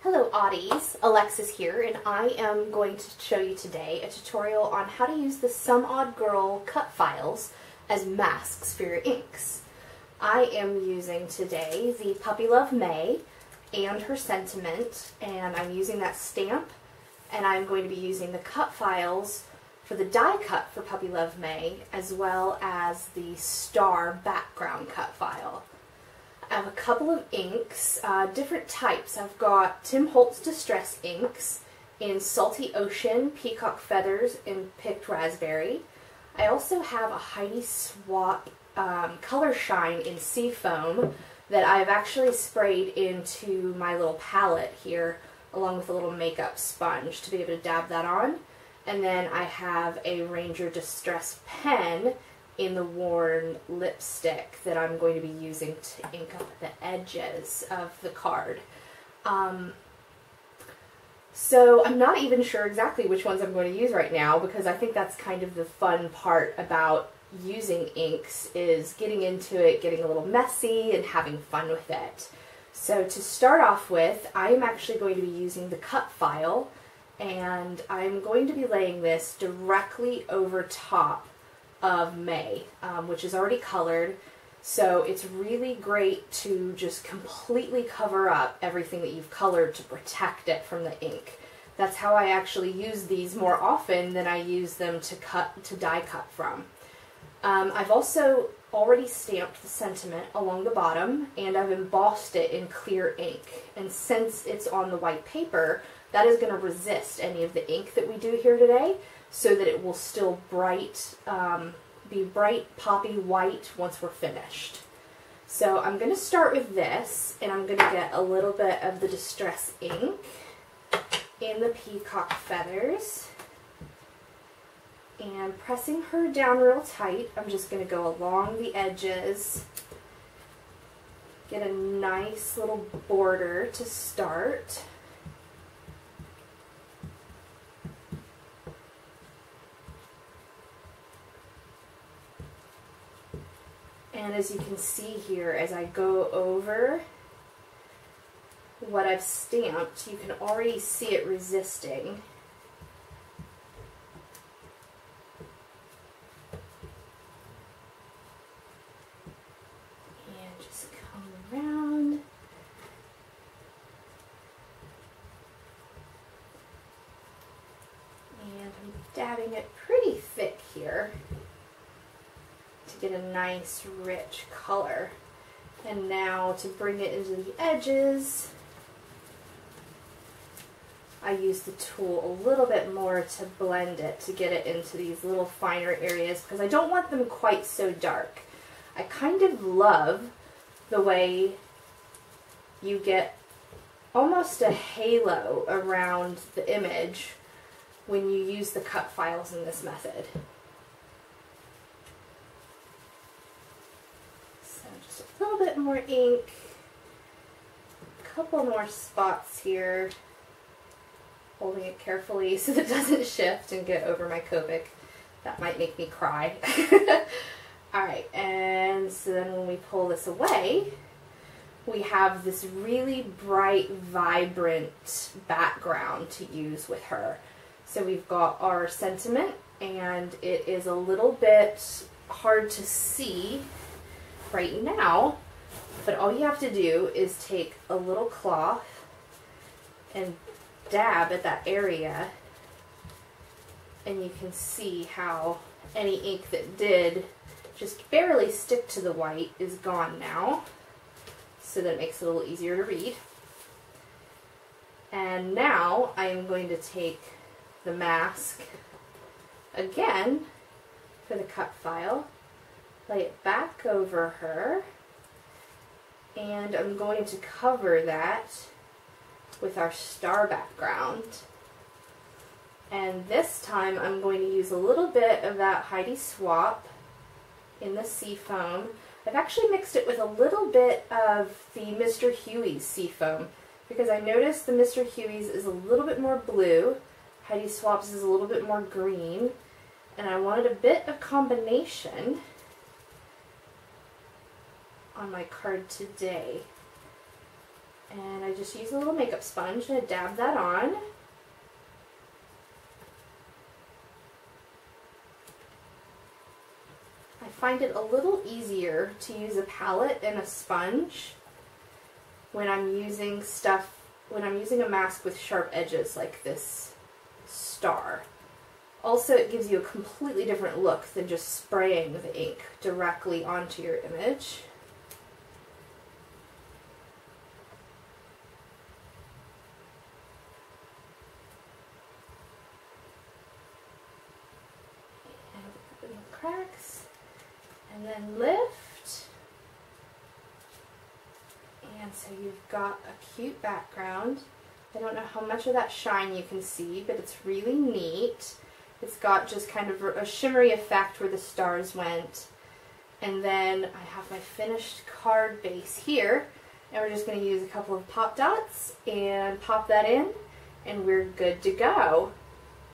Hello Oddies, Alexis here, and I am going to show you today a tutorial on how to use the Some Odd Girl cut files as masks for your inks. I am using today the Puppy Love May and her sentiment, and I'm using that stamp, and I'm going to be using the cut files for the die cut for Puppy Love May, as well as the star background cut file. I have a couple of inks, different types. I've got Tim Holtz Distress inks in Salty Ocean, Peacock Feathers, and Picked Raspberry. I also have a Heidi Swap Color Shine in Seafoam that I've actually sprayed into my little palette here, along with a little makeup sponge to be able to dab that on. And then I have a Ranger Distress pen in the worn lipstick that I'm going to be using to ink up the edges of the card. So I'm not even sure exactly which ones I'm going to use right now, because I think that's kind of the fun part about using inks, is getting into it, getting a little messy, and having fun with it. So to start off with, I'm actually going to be using the cut file, and I'm going to be laying this directly over top of May, which is already colored, so it's really great to just completely cover up everything that you've colored to protect it from the ink. That's how I actually use these more often than I use them to die cut from. I've also already stamped the sentiment along the bottom, and I've embossed it in clear ink, and since it's on the white paper, that is going to resist any of the ink that we do here today, so that it will still be bright poppy white once we're finished. So I'm going to start with this, and I'm going to get a little bit of the Distress ink in the Peacock Feathers, and pressing her down real tight, I'm just going to go along the edges, get a nice little border to start. And as you can see here, as I go over what I've stamped, you can already see it resisting. And just come around. And I'm dabbing it pretty thick here to get a nice rich color. And now to bring it into the edges, I use the tool a little bit more to blend it, to get it into these little finer areas, because I don't want them quite so dark. I kind of love the way you get almost a halo around the image when you use the cut files in this method. A little bit more ink, a couple more spots here, holding it carefully so that it doesn't shift and get over my Copic. That might make me cry. Alright, and so then when we pull this away, we have this really bright, vibrant background to use with her. So we've got our sentiment, and it is a little bit hard to see right now, but all you have to do is take a little cloth and dab at that area, and you can see how any ink that did just barely stick to the white is gone now, so that it makes it a little easier to read. And now I am going to take the mask again for the cut file, lay it back over her, and I'm going to cover that with our star background. And this time I'm going to use a little bit of that Heidi Swap in the Seafoam. I've actually mixed it with a little bit of the Mr. Huey's Seafoam, because I noticed the Mr. Huey's is a little bit more blue, Heidi Swap's is a little bit more green, and I wanted a bit of combination on my card today. And I just use a little makeup sponge and I dab that on. I find it a little easier to use a palette and a sponge when I'm using a mask with sharp edges like this star. Also, it gives you a completely different look than just spraying the ink directly onto your image. And open the cracks, and then lift. And so you've got a cute background. I don't know how much of that shine you can see, but it's really neat. It's got just kind of a shimmery effect where the stars went. And then I have my finished card base here. And we're just going to use a couple of pop dots and pop that in. And we're good to go.